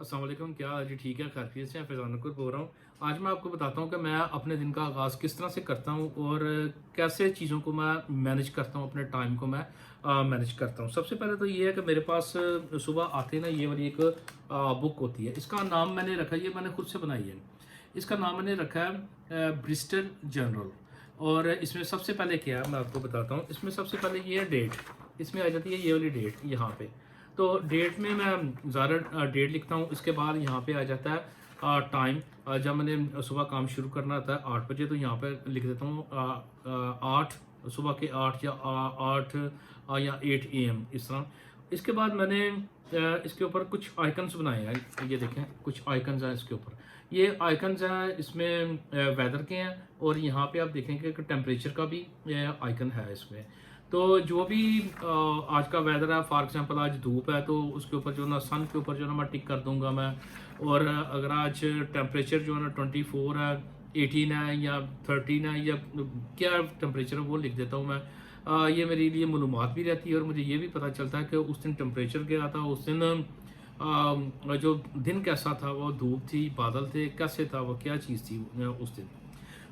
अस्सलाम वालेकुम। क्या हाल जी? ठीक है, खैरियत से हैं। फैज़ान नकुर बोल रहा हूँ। आज मैं आपको बताता हूँ कि मैं अपने दिन का आगाज़ किस तरह से करता हूँ और कैसे चीज़ों को मैं मैनेज करता हूँ, अपने टाइम को मैं मैनेज करता हूँ। सबसे पहले तो ये है कि मेरे पास सुबह आते ही ना ये वाली एक बुक होती है। इसका नाम मैंने रखा है, ये मैंने खुद से बनाई है। इसका नाम मैंने रखा है ब्रिस्टल जर्नल। और इसमें सबसे पहले क्या है मैं आपको बताता हूँ। इसमें सबसे पहले ये है डेट। इसमें आ जाती है ये वाली डेट यहाँ पे। तो डेट में मैं ज़्यादा डेट लिखता हूँ। इसके बाद यहाँ पे आ जाता है टाइम। जब मैंने सुबह काम शुरू करना था 8 बजे, तो यहाँ पे लिख देता हूँ 8, सुबह के 8 या 8 या 8 AM इस तरह। इसके बाद मैंने इसके ऊपर कुछ आइकन्स बनाए हैं। ये देखें, कुछ आइकन्स हैं इसके ऊपर। ये आइकन्स हैं, इसमें वेदर के हैं और यहाँ पे आप देखेंगे कि टेम्परेचर का भी आइकन है इसमें। तो जो भी आज का वेदर है, फॉर एग्जांपल आज धूप है तो उसके ऊपर जो ना सन के ऊपर जो ना मैं टिक कर दूंगा मैं। और अगर आज टेम्परेचर जो है ना 24 है, 18 है या 13 है या क्या टेम्परेचर है वो लिख देता हूँ मैं। ये मेरे लिए मालूमात भी रहती है और मुझे ये भी पता चलता है कि उस दिन टेम्परेचर क्या था, उस दिन जो दिन कैसा था, वो धूप थी, बादल थे, कैसे था, वो क्या चीज़ थी उस दिन।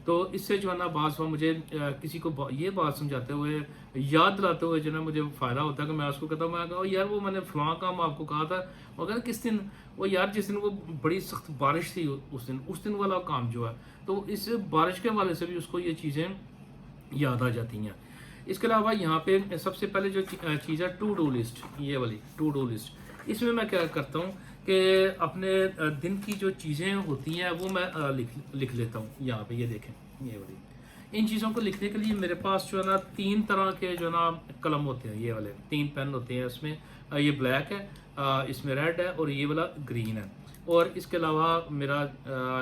तो इससे जो है ना बात मुझे किसी को ये बात समझाते हुए, याद दिलाते हुए जो है ना मुझे फ़ायदा होता है कि मैं उसको कहता हूँ, मैं कहा यार वो मैंने फ़लाँ काम आपको कहा था, मगर किस दिन, वो यार जिस दिन वो बड़ी सख्त बारिश थी उस दिन वाला काम जो है। तो इस बारिश के हवाले से भी उसको ये चीज़ें याद आ जाती हैं। इसके अलावा यहाँ पे सबसे पहले जो चीज़ है टू डू लिस्ट, ये वाली टू डू लिस्ट। इसमें मैं क्या करता हूँ कि अपने दिन की जो चीज़ें होती हैं वो मैं लिख लेता हूँ। यहाँ पे ये देखें, ये वाली। इन चीज़ों को लिखने के लिए मेरे पास जो है ना 3 तरह के जो है ना कलम होते हैं। ये वाले 3 पेन होते हैं इसमें। ये ब्लैक है, इसमें रेड है और ये वाला ग्रीन है। और इसके अलावा मेरा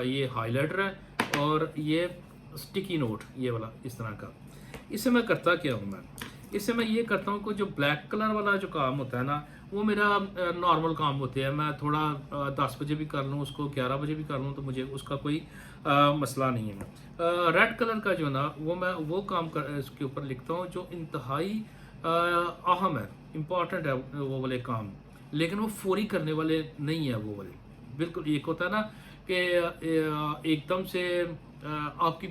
ये हाईलाइटर है और ये स्टिकी नोट, ये वाला इस तरह का। इससे मैं करता क्या हूँ मैं, इससे मैं ये करता हूँ कि जो ब्लैक कलर वाला जो काम होता है ना, वो मेरा नॉर्मल काम होते हैं। मैं थोड़ा 10 बजे भी कर लूँ उसको, 11 बजे भी कर लूँ, तो मुझे उसका कोई मसला नहीं है। रेड कलर का जो है ना वो मैं वो काम इसके ऊपर लिखता हूँ जो इंतहाई अहम है, इम्पॉर्टेंट है वो वाले काम, लेकिन वो फौरी करने वाले नहीं है वो वाले। बिल्कुल एक होता है ना कि एकदम से आपकी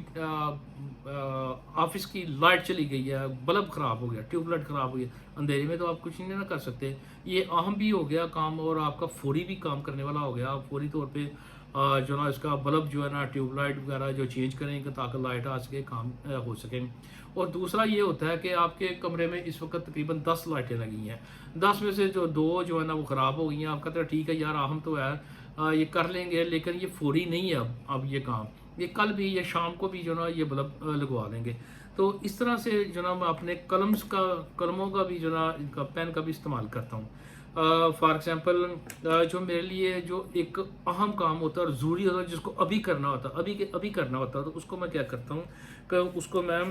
ऑफिस की लाइट चली गई है, बल्ब ख़राब हो गया, ट्यूबलाइट ख़राब हो गया, अंधेरे में तो आप कुछ नहीं ना कर सकते। ये अहम भी हो गया काम और आपका फौरी भी काम करने वाला हो गया। आप फौरी तौर पे जो ना इसका बल्ब जो है ना, ट्यूबलाइट वगैरह जो चेंज करेंगे ताकि लाइट आ सके, काम हो सके। और दूसरा ये होता है कि आपके कमरे में इस वक्त तकरीबन 10 लाइटें लगी हैं। 10 में से जो 2 जो है ना वो ख़राब हो गई हैं। आप कहते हैं ठीक है यार, अहम तो है, ये कर लेंगे, लेकिन ये फौरी नहीं है अब ये काम, ये कल भी या शाम को भी जो ना ये बल्ब लगवा लेंगे। तो इस तरह से जो ना मैं अपने कलमों का भी जो ना इनका पेन का भी इस्तेमाल करता हूँ। फॉर एग्जांपल जो मेरे लिए जो एक अहम काम होता है और ज़रूरी होता है, जिसको अभी करना होता है, अभी के अभी करना होता है, तो उसको मैं क्या करता हूँ कि उसको मैं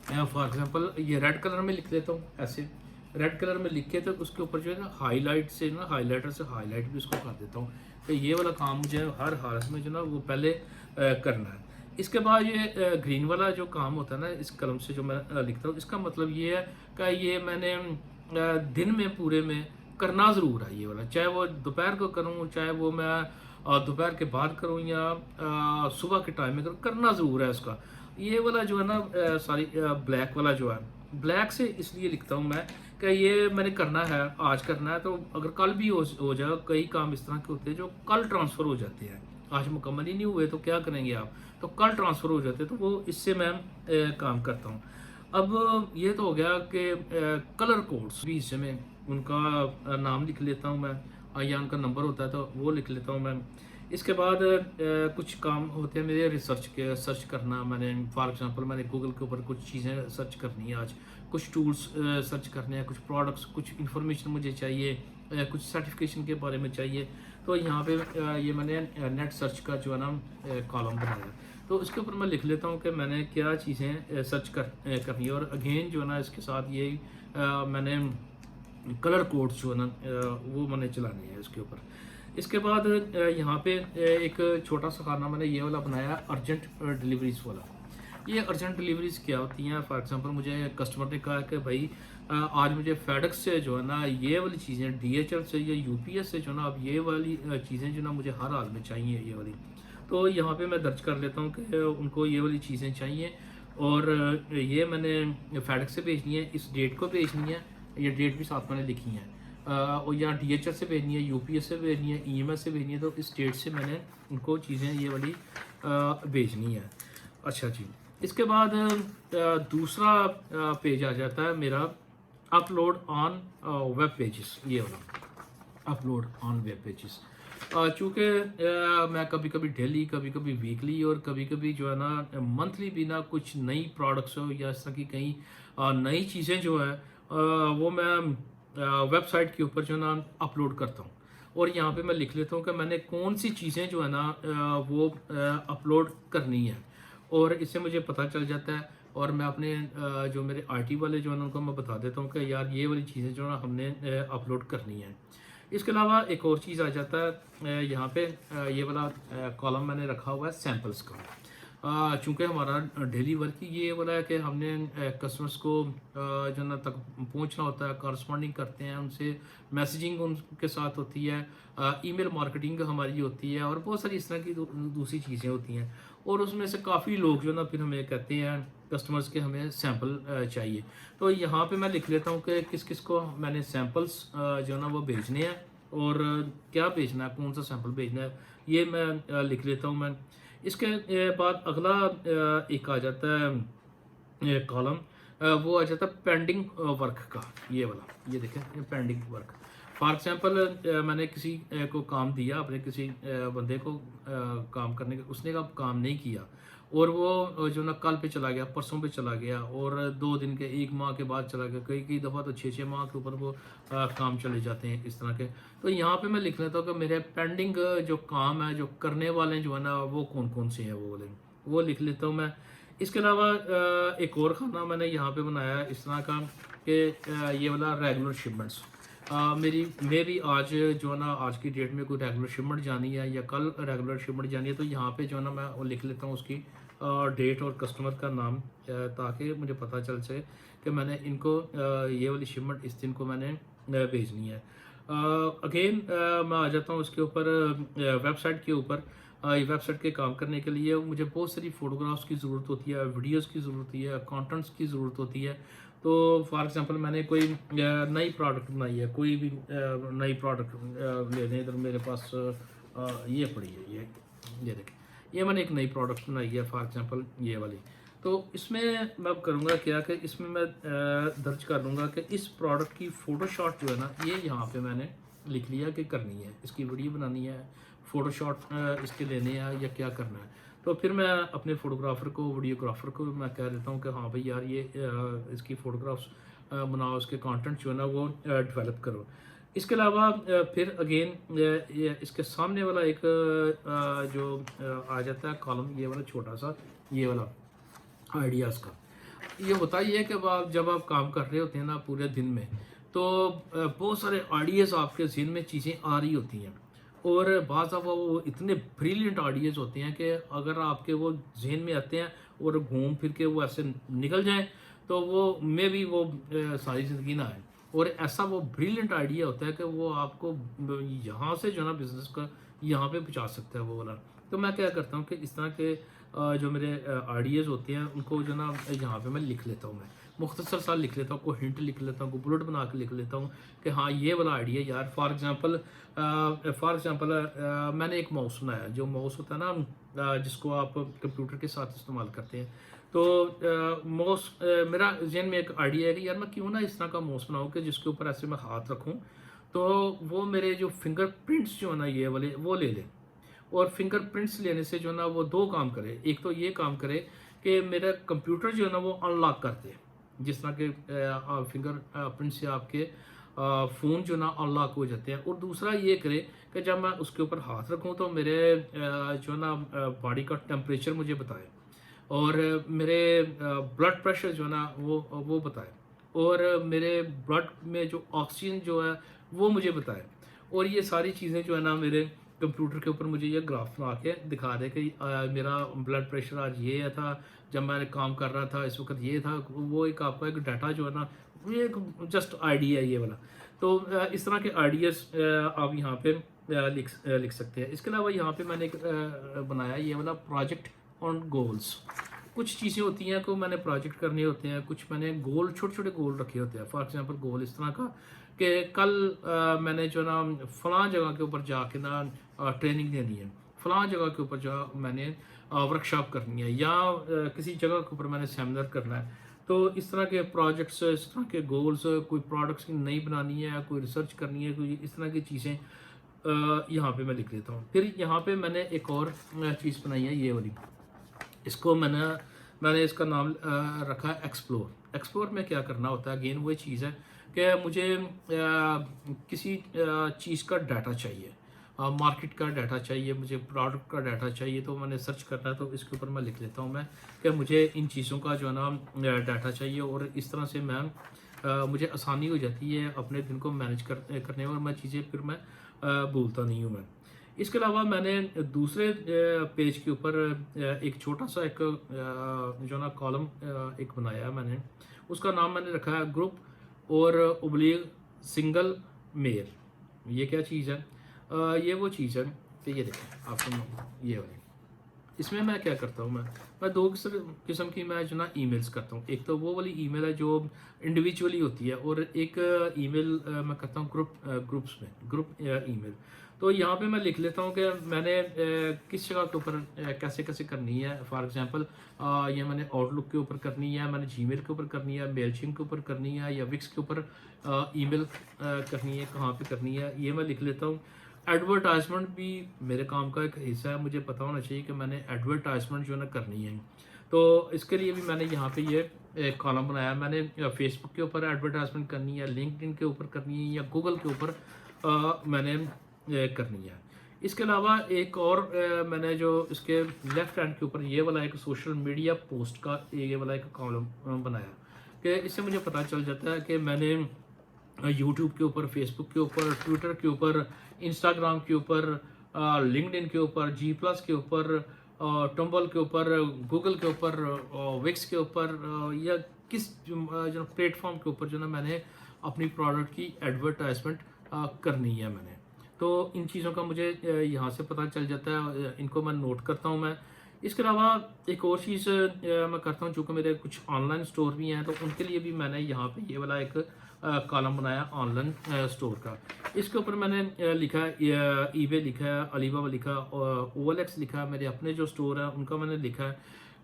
फॉर एग्जांपल ये रेड कलर में लिख देता हूँ ऐसे। रेड कलर में लिख के तो उसके ऊपर जो है ना हाईलाइट से ना, हाईलाइटर से हाईलाइट भी उसको कर देता हूँ कि ये वाला काम मुझे हर हालत में जो ना वो पहले करना है। इसके बाद ये ग्रीन वाला जो काम होता है ना, इस कलम से जो मैं लिखता हूँ, इसका मतलब ये है कि ये मैंने दिन में पूरे में करना ज़रूर है ये वाला, चाहे वो दोपहर को करूँ, चाहे वो मैं दोपहर के बाद करूँ या सुबह के टाइम में करूँ, करना ज़रूर है उसका। ये वाला जो है ना सॉरी ब्लैक वाला जो है, ब्लैक से इसलिए लिखता हूँ मैं कि ये मैंने करना है, आज करना है, तो अगर कल भी हो जाए। कई काम इस तरह के होते हैं जो कल ट्रांसफ़र हो जाते हैं, आज मुकम्मल ही नहीं हुए तो क्या करेंगे आप, तो कल ट्रांसफ़र हो जाते हैं, तो वो इससे मैं काम करता हूँ। अब ये तो हो गया कि कलर कोड्स भी हिस्से में उनका नाम लिख लेता हूँ मैं, या उनका नंबर होता है तो वो लिख लेता हूँ मैं। इसके बाद कुछ काम होते हैं मेरे रिसर्च के, सर्च करना। मैंने फॉर एग्जांपल मैंने गूगल के ऊपर कुछ चीज़ें सर्च करनी है आज, कुछ टूल्स सर्च करने हैं, कुछ प्रोडक्ट्स, कुछ इन्फॉर्मेशन मुझे चाहिए, कुछ सर्टिफिकेशन के बारे में चाहिए। तो यहाँ पे ये मैंने नेट सर्च का जो है ना कॉलम बनाया, तो इसके ऊपर मैं लिख लेता हूँ कि मैंने क्या चीज़ें सर्च करनी है। और अगेन जो है ना इसके साथ ये मैंने कलर कोड्स जो है ना वो मैंने चलाने हैं इसके ऊपर। इसके बाद यहाँ पे एक छोटा सा खाना मैंने ये वाला बनाया, अर्जेंट डिलीवरीज वाला। ये अर्जेंट डिलीवरीज क्या होती हैं, फॉर एग्जांपल मुझे कस्टमर ने कहा कि भाई आज मुझे फेडेक्स से जो है ना ये वाली चीज़ें, DHL से या UPS से जो ना अब ये वाली चीज़ें जो ना मुझे हर हाल में चाहिए ये वाली। तो यहाँ पे मैं दर्ज कर लेता हूँ कि उनको ये वाली चीज़ें चाहिए और ये मैंने फेडेक्स से भेजनी है, इस डेट को भेजनी है, ये डेट भी साथ मैंने लिखी है। और यहाँ DHL से भेजनी है, UPS से भेजनी है, EMS से भेजनी है, तो इस डेट से मैंने उनको चीज़ें ये वाली भेजनी है। अच्छा जी, इसके बाद दूसरा पेज आ जाता है मेरा अपलोड ऑन वेब पेजेस, ये वाला अपलोड ऑन वेब पेजेस। चूँकि मैं कभी कभी डेली, कभी कभी वीकली और कभी कभी जो है ना मंथली भी ना कुछ नई प्रोडक्ट्स हो या इस तरह की कई नई चीज़ें जो है वो मैं वेबसाइट के ऊपर जो है ना अपलोड करता हूँ। और यहाँ पे मैं लिख लेता हूँ कि मैंने कौन सी चीज़ें जो है ना वो अपलोड करनी है, और इससे मुझे पता चल जाता है। और मैं अपने जो मेरे IT वाले जो है ना उनको मैं बता देता हूँ कि यार ये वाली चीज़ें जो है ना हमने अपलोड करनी है। इसके अलावा एक और चीज़ आ जाता है यहाँ पे ये वाला कॉलम मैंने रखा हुआ है सैम्पल्स का। चूँकि हमारा डेली वर्क ही ये वाला है कि हमने कस्टमर्स को जो ना तक पहुँचना होता है, कॉरस्पॉन्डिंग करते हैं उनसे, मैसेजिंग उनके साथ होती है, ईमेल मार्केटिंग हमारी होती है और बहुत सारी इस तरह की दूसरी चीज़ें होती हैं। और उसमें से काफ़ी लोग जो ना फिर हमें कहते हैं कस्टमर्स के हमें सैंपल चाहिए। तो यहाँ पे मैं लिख लेता हूँ कि किस किस को मैंने सैंपल्स जो ना वो भेजने हैं और क्या भेजना है, कौन सा सैंपल भेजना है, ये मैं लिख लेता हूँ मैं। इसके बाद अगला एक आ जाता है कॉलम, वो आ जाता है पेंडिंग वर्क का, ये वाला, ये देखें, ये पेंडिंग वर्क। फॉर एग्जांपल मैंने किसी को काम दिया, अपने किसी बंदे को काम करने का, उसने का काम नहीं किया और वो जो ना कल पे चला गया, परसों पे चला गया और 2 दिन के, 1 माह के बाद चला गया, कई कई दफ़ा तो 6-6 माह के ऊपर वो काम चले जाते हैं इस तरह के। तो यहाँ पे मैं लिख लेता हूँ कि मेरे पेंडिंग जो काम है, जो करने वाले जो है ना वो कौन कौन से हैं वो वाले, वो लिख लेता हूँ मैं। इसके अलावा एक और खाना मैंने यहाँ पे बनाया है इस तरह का कि ये वाला रेगुलर शिपमेंट्स। मैं भी आज जो है ना आज की डेट में कोई रेगुलर शिपमेंट जानी है या कल रेगुलर शिपमेंट जानी है, तो यहाँ पे जो है ना मैं वो लिख लेता हूँ उसकी डेट और कस्टमर का नाम, ताकि मुझे पता चल सके कि मैंने इनको ये वाली शिपमेंट इस दिन को मैंने भेजनी है। अगेन मैं आ जाता हूँ उसके ऊपर, वेबसाइट के ऊपर। ये वेबसाइट के काम करने के लिए मुझे बहुत सारी फ़ोटोग्राफ्स की ज़रूरत होती है, वीडियोस की ज़रूरत होती है, कंटेंट्स की ज़रूरत होती है। तो फॉर एग्जांपल मैंने कोई नई प्रोडक्ट बनाई है, कोई भी नई प्रोडक्ट ले लें, इधर मेरे पास ये पड़ी है, ये देखें, ये मैंने एक नई प्रोडक्ट बनाई है फॉर एग्जांपल ये वाली। तो इसमें मैं अब करूँगा क्या कि इसमें मैं दर्ज कर लूँगा कि इस प्रोडक्ट की फ़ोटोशॉट जो है ना ये यहाँ पे मैंने लिख लिया कि करनी है, इसकी वीडियो बनानी है, फ़ोटोशॉट इसके लेने हैं या क्या करना है। तो फिर मैं अपने फ़ोटोग्राफ़र को, वीडियोग्राफ़र को मैं कह देता हूँ कि हाँ भाई यार ये इसकी फ़ोटोग्राफ्स बनाओ, उसके कंटेंट जो है ना वो डेवलप करो। इसके अलावा फिर अगेन इसके सामने वाला एक जो आ जाता है कॉलम, ये वाला छोटा सा, ये वाला आइडियाज़ का। ये होता ही है कि आप जब आप काम कर रहे होते हैं ना पूरे दिन में, तो बहुत सारे आइडियाज़ आपके ज़हन में चीज़ें आ रही होती हैं और बाज़ दफ़ा वो इतने ब्रिलियंट आइडियाज़ होते हैं कि अगर आपके वो जहन में आते हैं और घूम फिर के वो ऐसे निकल जाएं तो वो मे भी वो सारी ज़िंदगी ना आए। और ऐसा वो ब्रिलियंट आइडिया होता है कि वो आपको यहाँ से जो ना बिज़नेस का यहाँ पे पहुँचा सकता है वो वाला। तो मैं क्या करता हूँ कि इस तरह के जो मेरे आइडियाज़ होते हैं उनको जो ना यहाँ पे मैं लिख लेता हूँ, मैं मुख्तसर सा लिख लेता हूँ, कोई हिंट लिख लेता हूँ, कोई बुलेट बना के लिख लेता हूँ कि हाँ ये वाला आइडिया यार। फॉर एग्जांपल मैंने एक माउस बनाया, जो माउस होता है ना जिसको आप कंप्यूटर के साथ इस्तेमाल करते हैं। तो माउस मेरा जहन में एक आइडिया है कि यार मैं क्यों ना इस तरह का माउस बनाऊँ कि जिसके ऊपर ऐसे मैं हाथ रखूँ तो वो मेरे जो फिंगरप्रिंट्स जो है ना ये वाले वो ले लें। और फिंगरप्रिंट्स लेने से जो है ना वो 2 काम करे, एक तो ये काम करे कि मेरा कंप्यूटर जो है ना वो अनलॉक कर दे, जिस तरह के फिंगर प्रिंट से आपके फ़ोन जो ना अनलॉक हो जाते हैं। और दूसरा ये करे कि जब मैं उसके ऊपर हाथ रखूं तो मेरे जो है ना बॉडी का टेम्परेचर मुझे बताए और मेरे ब्लड प्रेशर जो है ना वो बताए और मेरे ब्लड में जो ऑक्सीजन जो है वो मुझे बताए। और ये सारी चीज़ें जो है ना मेरे कंप्यूटर के ऊपर मुझे ये ग्राफ बना के दिखा दे कि मेरा ब्लड प्रेशर आज ये था, जब मैंने काम कर रहा था इस वक्त ये था। वो एक आपका एक डाटा जो है ना ये एक जस्ट आइडिया है ये वाला। तो इस तरह के आइडियाज़ आप यहाँ पे लिख सकते हैं। इसके अलावा यहाँ पे मैंने एक बनाया ये वाला प्रोजेक्ट ऑन गोल्स। कुछ चीज़ें होती हैं को मैंने प्रोजेक्ट करने होते हैं, कुछ मैंने गोल छोटे छोटे गोल रखे होते हैं। फॉर एग्जांपल गोल इस तरह का कि कल मैंने जो ना फ़लाँ जगह के ऊपर जाके ना ट्रेनिंग देनी है, फ़लाँ जगह के ऊपर जो मैंने वर्कशॉप करनी है, या किसी जगह के ऊपर मैंने सेमिनार करना है। तो इस तरह के प्रोजेक्ट्स, इस तरह के गोल्स, कोई प्रोडक्ट्स की नई बनानी है, कोई रिसर्च करनी है, कोई इस तरह की चीज़ें यहाँ पे मैं लिख लेता हूँ। फिर यहाँ पे मैंने एक और चीज़ बनाई है ये वाली। इसको मैंने इसका नाम रखा है एक्सप्लोर। एक्सप्लोर में क्या करना होता है, अगेन वही चीज़ है कि मुझे किसी चीज़ का डाटा चाहिए, मार्केट का डाटा चाहिए, मुझे प्रोडक्ट का डाटा चाहिए, तो मैंने सर्च करना है। तो इसके ऊपर मैं लिख लेता हूँ मैं कि मुझे इन चीज़ों का जो है ना डाटा चाहिए, और इस तरह से मैं मुझे आसानी हो जाती है अपने दिन को मैनेज करने में, और मैं चीज़ें फिर मैं भूलता नहीं हूँ मैं। इसके अलावा मैंने दूसरे पेज के ऊपर एक छोटा सा एक जो ना कॉलम एक बनाया है मैंने। उसका नाम मैंने रखा है ग्रुप और ओब्लिग सिंगल मेल। ये क्या चीज़ है? ये वो चीज़ है कि ये देखें आपको ये वाली। इसमें मैं क्या करता हूँ, मैं दो किस्म की मैं जो ना ईमेल्स करता हूँ। एक तो वो वाली ईमेल है जो इंडिविजुअली होती है, और एक ईमेल मैं करता हूँ ग्रुप्स में, ग्रुप ईमेल। तो यहाँ पे मैं लिख लेता हूँ कि मैंने किस जगह के ऊपर कैसे कैसे करनी है। फॉर एग्जांपल ये मैंने आउटलुक के ऊपर करनी है, मैंने जीमेल के ऊपर करनी है, मेलचिंग के ऊपर करनी है, या विक्स के ऊपर ईमेल करनी है, कहाँ पे करनी है, ये मैं लिख लेता हूँ। एडवर्टाइजमेंट भी मेरे काम का एक हिस्सा है, मुझे पता होना चाहिए कि मैंने एडवर्टाइजमेंट जो है ना करनी है। तो इसके लिए भी मैंने यहाँ पे ये एक कॉलम बनाया। मैंने फेसबुक के ऊपर एडवर्टाइजमेंट करनी है, लिंक्डइन के ऊपर करनी है, या गूगल के ऊपर मैंने करनी है। इसके अलावा एक और मैंने जो इसके लेफ्ट हैंड के ऊपर ये वाला एक सोशल मीडिया पोस्ट का ये वाला एक कॉलम बनाया, कि इससे मुझे पता चल जाता है कि मैंने यूट्यूब के ऊपर, फेसबुक के ऊपर, ट्विटर के ऊपर, इंस्टाग्राम के ऊपर, लिंक्डइन के ऊपर, जी प्लस के ऊपर, टम्बल के ऊपर, गूगल के ऊपर, विक्स के ऊपर, या किस जो प्लेटफॉर्म के ऊपर जो ना मैंने अपनी प्रोडक्ट की एडवर्टाइजमेंट करनी है मैंने। तो इन चीज़ों का मुझे यहाँ से पता चल जाता है, इनको मैं नोट करता हूँ मैं। इसके अलावा एक और चीज़ मैं करता हूँ, चूँकि मेरे कुछ ऑनलाइन स्टोर भी हैं, तो उनके लिए भी मैंने यहाँ पे ये वाला एक कॉलम बनाया ऑनलाइन स्टोर का। इसके ऊपर मैंने लिखा है ईबे लिखा है, अलीबाबा लिखा, OLX लिखा है, मेरे अपने जो स्टोर है उनका मैंने लिखा है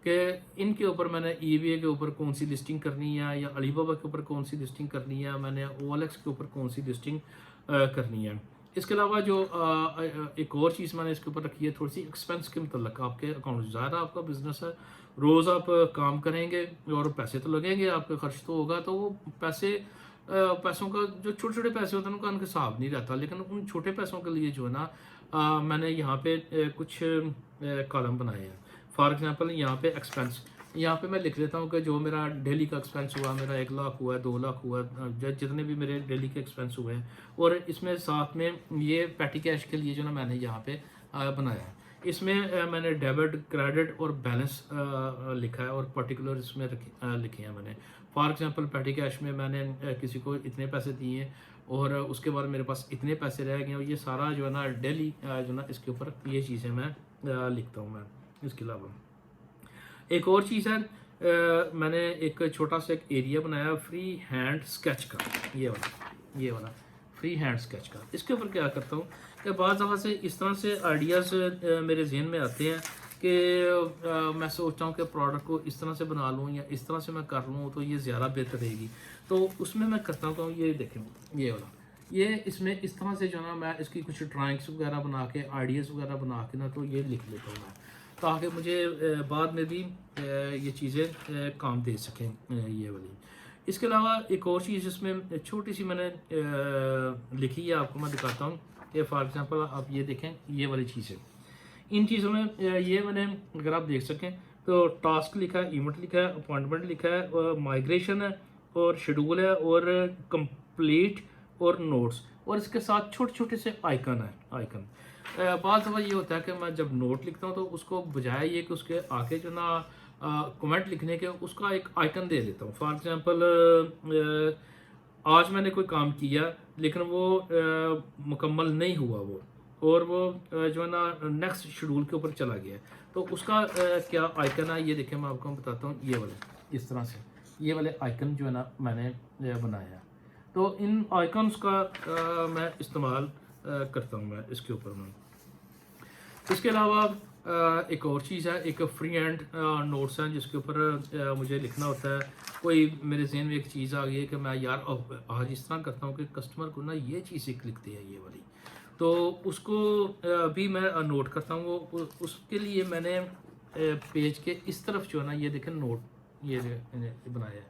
कि इनके ऊपर मैंने ईबे के ऊपर कौन सी लिस्टिंग करनी है, या अलीबाबा के ऊपर कौन सी लिस्टिंग करनी है, मैंने OLX के ऊपर कौन सी लिस्टिंग करनी है। इसके अलावा जो एक और चीज़ मैंने इसके ऊपर रखी है थोड़ी सी एक्सपेंस के मतलब, आपके अकाउंट ज़्यादा आपका बिजनेस है, रोज़ आप काम करेंगे और पैसे तो लगेंगे, आपका खर्च तो होगा, तो वो पैसों का जो छोटे छोटे पैसे होते हैं उनका हिसाब नहीं रहता। लेकिन उन छोटे पैसों के लिए जो है ना मैंने यहाँ पे कुछ कॉलम बनाए हैं। फॉर एग्जांपल यहाँ पे एक्सपेंस, यहाँ पे मैं लिख देता हूँ कि जो मेरा डेली का एक्सपेंस हुआ, मेरा 1 लाख हुआ, 2 लाख हुआ, जितने भी मेरे डेली के एक्सपेंस हुए हैं। और इसमें साथ में ये पैटी कैश के लिए जो ना मैंने यहाँ पे बनाया है। इसमें मैंने डेबिट, क्रेडिट और बैलेंस लिखा है, और पर्टिकुलर इसमें लिखे हैं मैंने। फॉर एग्जांपल पैटी कैश में मैंने किसी को इतने पैसे दिए हैं, और उसके बाद मेरे पास इतने पैसे रह गए, और ये सारा जो है ना डेली जो ना इसके ऊपर ये चीज़ें मैं लिखता हूँ मैं। इसके अलावा एक और चीज़ है, मैंने एक छोटा सा एक एरिया बनाया फ्री हैंड स्केच का, ये वाला फ्री हैंड स्केच का। इसके ऊपर क्या करता हूँ कि बाज़ दफ़ा से इस तरह से आइडियाज़ मेरे जहन में आते हैं कि मैं सोचता हूँ कि प्रोडक्ट को इस तरह से बना लूँ, या इस तरह से मैं कर लूँ तो ये ज़्यादा बेहतर रहेगी। तो उसमें मैं करता हूँ, ये देखें ये वाला, ये इसमें इस तरह से जो ना मैं इसकी कुछ ड्राइंग्स वगैरह बना के, आइडियाज़ वगैरह बना के ना, तो ये लिख लेता हूँ मैं, ताकि मुझे बाद में भी ये चीज़ें काम दे सकें ये वाली। इसके अलावा एक और चीज़ इसमें छोटी सी मैंने लिखी है, आपको मैं दिखाता हूँ कि फॉर एग्जांपल आप ये देखें ये वाली चीज़ें, इन चीज़ों में ये मैंने अगर आप देख सकें तो टास्क लिखा है, इवेंट लिखा है, अपॉइंटमेंट लिखा है, और माइग्रेशन है, और शेड्यूल है, और कंप्लीट, और नोट्स, और इसके साथ छोटे छोटे से आइकन है। बात दफ़ा ये होता है कि मैं जब नोट लिखता हूँ तो उसको बजाय ये कि उसके आगे जो ना कमेंट लिखने के उसका एक आइकन दे देता हूँ। फॉर एग्जांपल आज मैंने कोई काम किया लेकिन वो मुकम्मल नहीं हुआ वो, और वो जो है ना नेक्स्ट शेड्यूल के ऊपर चला गया, तो उसका क्या आइकन है ये देखें, मैं आपको बताता हूँ। ये वाले इस तरह से ये वाले आइकन जो है ना मैंने बनाया, तो इन आइकन्स का मैं इस्तेमाल करता हूँ मैं इसके ऊपर मैं। इसके अलावा एक और चीज़ है, एक फ्री हैंड नोट्स हैं जिसके ऊपर मुझे लिखना होता है। कोई मेरे जहन में एक चीज़ आ गई है कि मैं यार आज इस तरह करता हूँ कि कस्टमर को ना ये चीज़ एक लिखते हैं ये वाली, तो उसको भी मैं नोट करता हूँ। वो उसके लिए मैंने पेज के इस तरफ जो है ना ये देखें नोट ये बनाया है,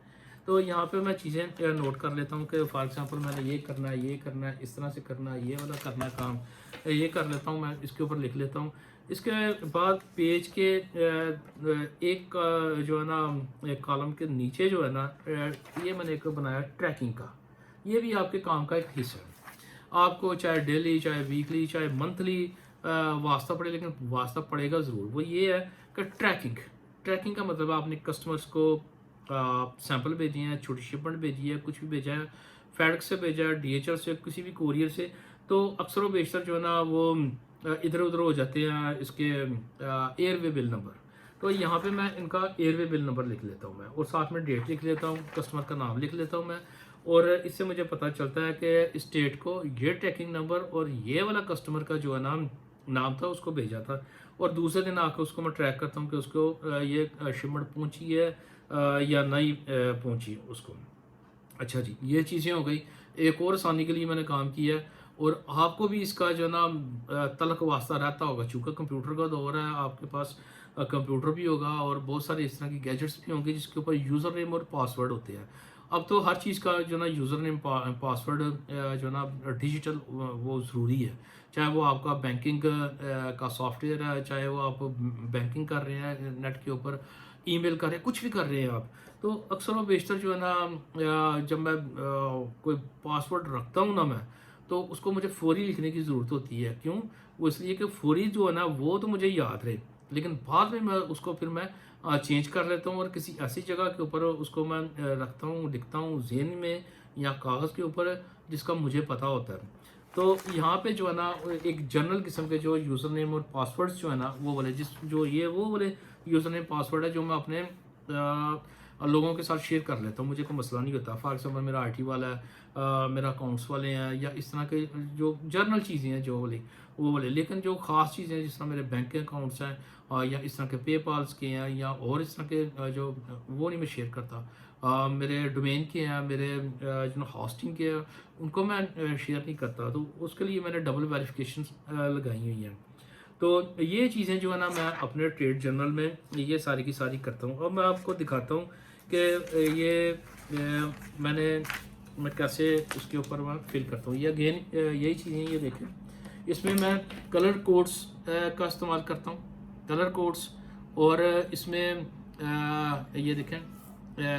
तो यहाँ पे मैं चीज़ें नोट कर लेता हूँ कि फॉर एग्जांपल मैंने ये करना है, ये करना है, इस तरह से करना है, ये वाला करना है काम, ये कर लेता हूँ मैं, इसके ऊपर लिख लेता हूँ। इसके बाद पेज के एक जो है ना एक कॉलम के नीचे जो है ना ये मैंने एक बनाया ट्रैकिंग का। ये भी आपके काम का एक हिस्सा है। आपको चाहे डेली, चाहे वीकली, चाहे मंथली वास्ता पड़े, लेकिन वास्ता पड़ेगा ज़रूर। वो ये है कि ट्रैकिंग का मतलब आपने कस्टमर्स को सैंपल भेजे हैं, छोटी शिपमेंट भेजी है, कुछ भी भेजा है, फेडेक्स से भेजा है, DHL से, किसी भी कोरियर से, तो अक्सर व बेशतर जो है ना वो इधर उधर हो जाते हैं इसके एयरवे बिल नंबर। तो यहाँ पे मैं इनका एयरवे बिल नंबर लिख लेता हूँ मैं, और साथ में डेट लिख लेता हूँ, कस्टमर का नाम लिख लेता हूँ मैं, और इससे मुझे पता चलता है कि स्टेट को ये ट्रैकिंग नंबर और ये वाला कस्टमर का जो है नाम था उसको भेजा था, और दूसरे दिन आकर उसको मैं ट्रैक करता हूँ कि उसको ये शिपमेंट पहुँची है या नहीं पहुँची उसको। अच्छा जी, ये चीज़ें हो गई। एक और आसानी के लिए मैंने काम किया है, और आपको भी इसका जो है ना तलक वास्ता रहता होगा, चूँकि कंप्यूटर का दौर है, आपके पास कंप्यूटर भी होगा और बहुत सारे इस तरह की गैजेट्स भी होंगे जिसके ऊपर यूज़र नेम और पासवर्ड होते हैं। अब तो हर चीज़ का जो ना यूज़र नेम पासवर्ड जो ना डिजिटल वो ज़रूरी है, चाहे वो आपका बैंकिंग का सॉफ्टवेयर है, चाहे वो आप बैंकिंग कर रहे हैं नेट के ऊपर, ईमेल कर रहे हैं, कुछ भी कर रहे हैं आप, तो अक्सर व बेशतर जो है ना जब मैं कोई पासवर्ड रखता हूँ ना मैं, तो उसको मुझे फौरी लिखने की ज़रूरत होती है। क्यों? वो इसलिए कि फौरी जो है ना वो तो मुझे याद रहे, लेकिन बाद में मैं उसको फिर मैं चेंज कर लेता हूँ और किसी ऐसी जगह के ऊपर उसको मैं रखता हूँ, लिखता हूँ ज़हन में या कागज़ के ऊपर जिसका मुझे पता होता है। तो यहाँ पे जो है ना एक जनरल किस्म के जो यूज़र नेम और पासवर्ड्स जो है ना वो वाले वो वाले यूज़र नेम पासवर्ड है जो मैं अपने लोगों के साथ शेयर कर लेता हूँ, मुझे कोई मसला नहीं होता। फॉर एग्जाम्पल मेरा IT वाला है, मेरा अकाउंट्स वाले हैं, या इस तरह के जो जर्नल चीज़ें हैं जो वाली वो वाले, लेकिन जो ख़ास चीज़ें हैं जिस तरह मेरे बैंक के अकाउंट्स हैं या इस तरह के पेपाल्स के हैं या और इस तरह के जो वो नहीं मैं शेयर करता। मेरे डोमेन के हैं, मेरे जो हॉस्टिंग के हैं, उनको मैं शेयर नहीं करता, तो उसके लिए मैंने डबल वेरिफिकेशन लगाई हुई हैं। तो ये चीज़ें जो है ना मैं अपने ट्रेड जर्नल में ये सारी की सारी करता हूँ। और मैं आपको दिखाता हूँ कि ये मैं कैसे उसके ऊपर मैं फिल करता हूँ। ये अगेन यही चीज़ें ये देखें, इसमें मैं कलर कोड्स का इस्तेमाल करता हूँ, कलर कोड्स, और इसमें ये देखें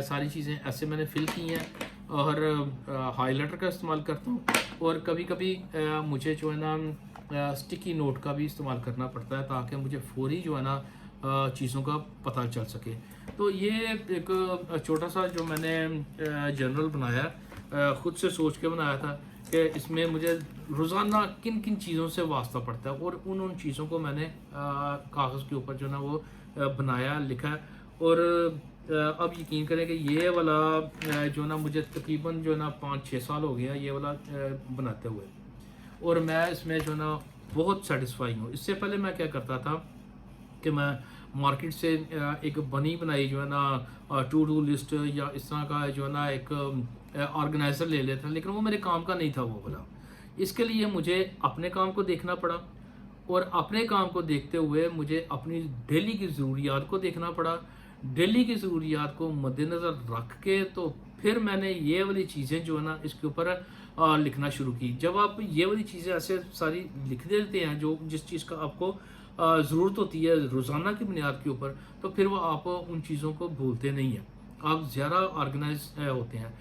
सारी चीज़ें ऐसे मैंने फिल की हैं, और हाइलाइटर का इस्तेमाल करता हूँ, और कभी कभी मुझे जो है ना स्टिकी नोट का भी इस्तेमाल करना पड़ता है ताकि मुझे फौरी जो है ना चीज़ों का पता चल सके। तो ये एक छोटा सा जो मैंने जर्नल बनाया, ख़ुद से सोच के बनाया था कि इसमें मुझे रोज़ाना किन किन चीज़ों से वास्ता पड़ता है, और उन चीज़ों को मैंने कागज़ के ऊपर जो ना वो बनाया, लिखा। और अब यकीन करें कि ये वाला जो ना मुझे तकरीबन जो ना 5-6 साल हो गया ये वाला बनाते हुए, और मैं इसमें जो ना बहुत सेटिस्फाई हूँ। इससे पहले मैं क्या करता था कि मैं मार्केट से एक बनी बनाई जो है ना टू डू लिस्ट या इस तरह का जो है ना एक ऑर्गेनाइज़र ले लेता, लेकिन वो मेरे काम का नहीं था वो वाला। इसके लिए मुझे अपने काम को देखना पड़ा, और अपने काम को देखते हुए मुझे अपनी डेली की ज़रूरियात को देखना पड़ा। डेली की ज़रूरियात को मद्देनज़र रख के तो फिर मैंने ये वाली चीज़ें जो है ना इसके ऊपर लिखना शुरू की। जब आप ये वाली चीज़ें ऐसे सारी लिख देते हैं जो जिस चीज़ का आपको ज़रूरत होती है रोज़ाना की बुनियाद के ऊपर, तो फिर वो आप उन चीज़ों को भूलते नहीं हैं, आप ज़्यादा ऑर्गेनाइज होते हैं,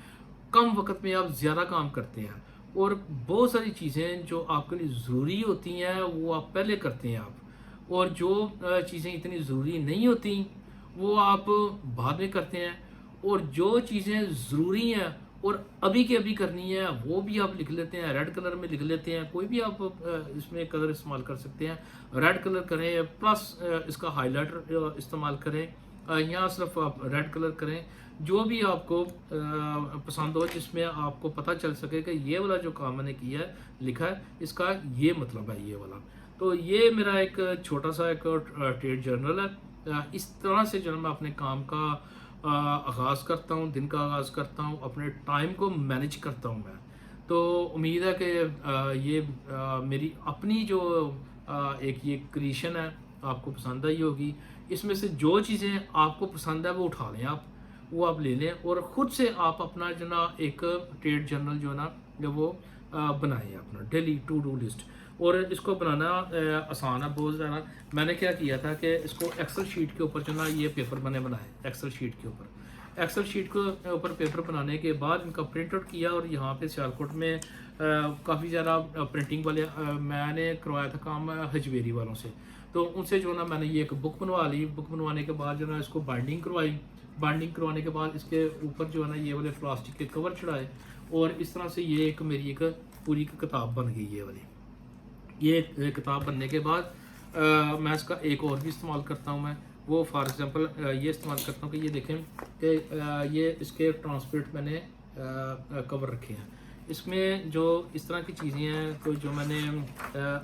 कम वक्त में आप ज़्यादा काम करते हैं, और बहुत सारी चीज़ें जो आपके लिए ज़रूरी होती हैं वो आप पहले करते हैं आप, और जो चीज़ें इतनी ज़रूरी नहीं होती वो आप बाद में करते हैं, और जो चीज़ें ज़रूरी हैं और अभी के अभी करनी है वो भी आप लिख लेते हैं, रेड कलर में लिख लेते हैं। कोई भी आप इसमें कलर इस्तेमाल कर सकते हैं, रेड कलर करें प्लस इसका हाइलाइटर इस्तेमाल करें, यहाँ सिर्फ आप रेड कलर करें। जो भी आपको पसंद हो, जिसमें आपको पता चल सके कि ये वाला जो काम मैंने किया है, लिखा है, इसका ये मतलब है ये वाला। तो ये मेरा एक छोटा सा एक ट्रेड जर्नल है। इस तरह से जो है मैं अपने काम का आगाज़ करता हूँ, दिन का आगाज़ करता हूँ, अपने टाइम को मैनेज करता हूँ मैं। तो उम्मीद है कि ये मेरी अपनी जो एक ये क्रिएशन है आपको पसंद आई होगी। इसमें से जो चीज़ें आपको पसंद है वो उठा लें आप, वो आप ले लें और ख़ुद से आप अपना जो ना एक ट्रेड जर्नल जो है ना जो वो बनाएं अपना डेली टू डू लिस्ट। और इसको बनाना आसान है बहुत ज़्यादा। मैंने क्या किया था कि इसको एक्सेल शीट के ऊपर जो ना ये पेपर मैंने बनाए, एक्सेल शीट के ऊपर, एक्सेल शीट के ऊपर पेपर बनाने के बाद इनका प्रिंट आउट किया। और यहाँ पे सियालकोट में काफ़ी ज़्यादा प्रिंटिंग वाले मैंने करवाया था काम हजवेरी वालों से, तो उनसे जो ना मैंने ये एक बुक बनवा ली। बुक बनवाने के बाद जो ना इसको बाइंडिंग करवाई, बाइंडिंग करवाने के बाद इसके ऊपर जो है ना ये वाले प्लास्टिक के कवर चढ़ाए, और इस तरह से ये एक मेरी एक पूरी किताब बन गई ये वाली। ये किताब बनने के बाद मैं इसका एक और भी इस्तेमाल करता हूँ मैं, वो फॉर एग्जांपल ये इस्तेमाल करता हूँ कि ये देखें कि ये इसके ट्रांसपेरेंट मैंने कवर रखे हैं। इसमें जो इस तरह की चीज़ें हैं, तो जो मैंने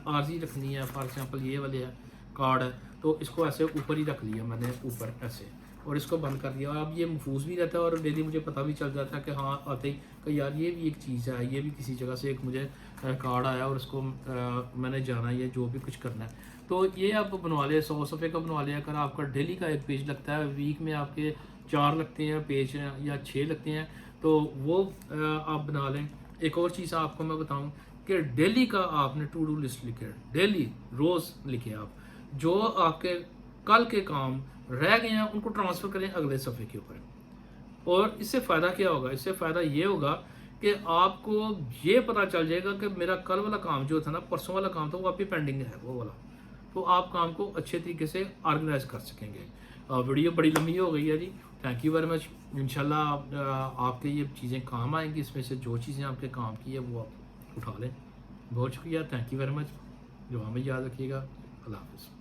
आर्जी रखनी है, फॉर एग्जांपल ये वाले है कार्ड है, तो इसको ऐसे ऊपर ही रख लिया मैंने, ऊपर ऐसे, और इसको बंद कर दिया। अब ये महफूज भी रहता है और डेली मुझे पता भी चल जाता है कि हाँ आते ही कि यार ये भी एक चीज़ है, ये भी किसी जगह से एक मुझे कार्ड आया और इसको मैंने जाना है, ये जो भी कुछ करना है। तो ये आप बनवा लिया, 100 सफ़े का बनवा लिया। अगर आपका डेली का एक पेज लगता है, वीक में आपके 4 लगते हैं पेज या 6 लगते हैं, तो वो आप बना लें। एक और चीज़ आपको मैं बताऊँ कि डेली का आपने टू डू लिस्ट लिखे, डेली रोज़ लिखे आप, जो आपके कल के काम रह गए हैं उनको ट्रांसफ़र करें अगले सफ़े के ऊपर। और इससे फ़ायदा क्या होगा? इससे फ़ायदा ये होगा कि आपको ये पता चल जाएगा कि मेरा कल वाला काम जो था ना, परसों वाला काम था, वो अभी पेंडिंग है वो वाला, तो आप काम को अच्छे तरीके से ऑर्गेनाइज कर सकेंगे। वीडियो बड़ी लंबी हो गई है जी, थैंक यू वेरी मच। इंशाल्लाह आपके ये चीज़ें काम आएंगी। इसमें से जो चीज़ें आपके काम की है वो आप उठा लें। बहुत शुक्रिया, थैंक यू वेरी मच। दुआ में याद रखिएगा। अल्लाह हाफ़िज़।